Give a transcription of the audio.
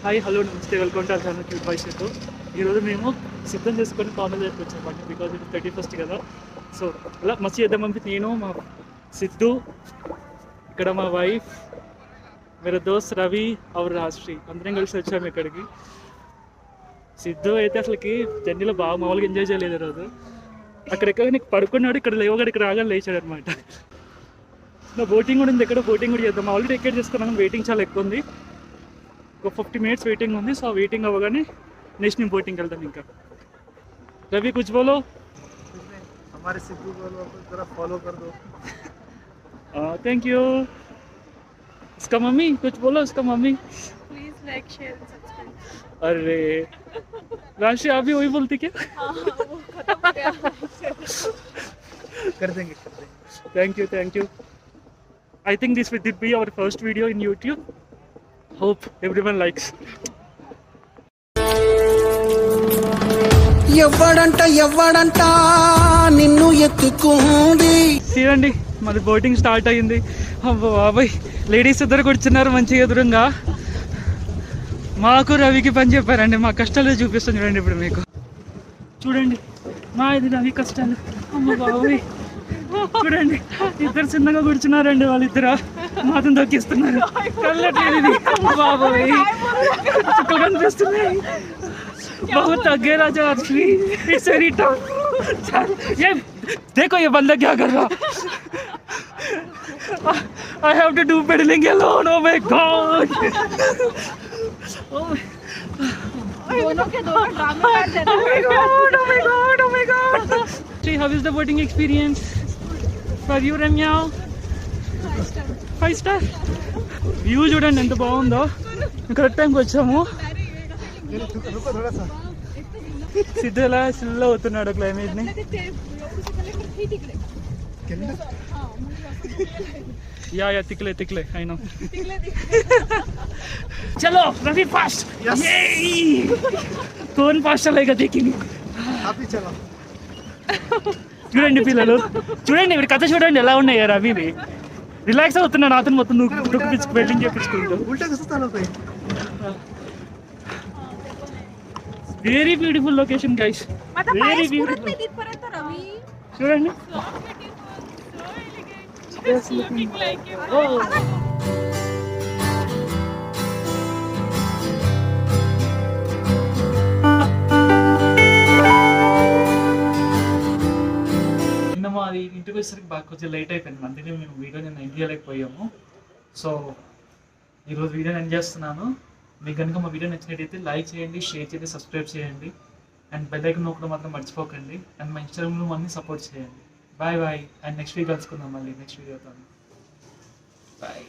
Hi hello నమస్తే welcome to our channel cute boy show. ఈరోజు మేము సిద్ధం చేసుకొని కాలేజ్ దగ్గరికి వచ్చామండి, బికాజ్ ఇది 31st కదా. సో అలా మస్తు చేద్దామని నేను మా సిద్ధు, ఇక్కడ మా వైఫ్, मेरा दोस्त రవి और రాజశ్రీ అందరం కలిసి వచ్చాము ఇక్కడికి. సిద్ధు అయితే అసలుకి జర్నీలో బాగా మామూలుగా ఎంజాయ్ చేయలేదు రోజు. అక్కడెక్కడ నీకు పడుకున్నాడు, ఇక్కడ లేవగాడు, ఇక్కడ రాగానే లేచాడు అనమాట. నా బోటింగ్ కూడా ఉంది, ఇక్కడ బోటింగ్ కూడా చేద్దాం. ఆల్రెడీ టికెట్ చేసుకున్నాను, వెయిటింగ్ చాలా ఎక్కువ ఉంది. ఒక 50 minutes వెయిటింగ్ ఉంది. సో వెయిటింగ్ అవ్వగానే నెక్స్ట్ నేను బోటింగ్కి వెళ్తాను. ఇంకా రవి కుछ बोलो. हमारे सिद्धू को जरा फॉलो कर दो. Thank you. इसका मम्मी कुछ बोलो, इसका mummy. Please like share subscribe. अरे राशि आप भी वही बोलती क्या? वो खत्म हो गया. कर देंगे. Thank you. I think this will be our first video in YouTube. Hope everyone likes. ఎవ్వడంట నిన్ను ఎత్తుకుంది. చూడండి మరి బోటింగ్ స్టార్ట్ అయ్యింది. అబ్బో బాబాయ్, లేడీస్ ఇద్దరు కూర్చున్నారు మంచిగా ఎదురుగా. మాకు రవికి పని చెప్పారండి, మా కష్టాలు చూపిస్తాను చూడండి ఇప్పుడు మీకు. చూడండి మా ఇది రవి కష్టాలు. అమ్మ బాబాయ్ చూడండి, ఇద్దరు చిన్నగా కూర్చున్నారండి, వాళ్ళిద్దరు మాత్రం దొక్కిస్తున్నారు. కళ్ళట్లేదు ఇది. అమ్మ బాబాయ్ చుక్కలు కనిపిస్తున్నాయి. बहुत आगे राजा अर्शी. It's very tough. ये देखो ये बंदा क्या कर रहा. I have to do pedaling alone. Oh my god. दोनों के दोनों ड्रामे कर देते हैं. Oh my god. See, how is the boating experience for you, Ramya? 5 star. View చూడండి ఎంత బాగుందో. కరెక్ట్ టైంకి వచ్చాము. थोड़ा सा సిద్ధు ఎలా స్లో అవుతున్నాడు క్లైమేట్ ని. या तिकले आई नो. चलो रवि फास्ट. कौन फास्ट चलेगा देखेंगे. आप ही चलो. చూడండి పిల్లలు, చూడండి ఇక్కడ కథ చూడండి ఎలా ఉన్నాయి. రవివి రిలాక్స్ అవుతున్నాడు, అతను మొత్తం నువ్వు వెల్డింగ్ చేయించుకుంటూ. उल्टा कैसे चलो भाई. Very beautiful location guys, very beautiful. చూడండి నిన్న మాది ఇంటికి వచ్చేసరికి బాగా కొంచెం లేట్ అయిపోయింది, అందుకే మేము వీడియో నేను ఎండ్ చేయలేకపోయాము. సో ఈరోజు వీడియోని ఎండ్ చేస్తున్నాను. మీకు కనుక మా వీడియో నచ్చినట్టయితే లైక్ చేయండి, షేర్ చేయండి, సబ్స్క్రైబ్ చేయండి, అండ్ బెల్ ఐకాన్ నొక్కడం మాత్రం మర్చిపోకండి. అండ్ మా ఇన్స్టాగ్రామ్లో మళ్ళీ సపోర్ట్ చేయండి. బాయ్ అండ్ నెక్స్ట్ వీక్ కలుసుకుందాం మళ్ళీ నెక్స్ట్ వీడియోతో. బాయ్.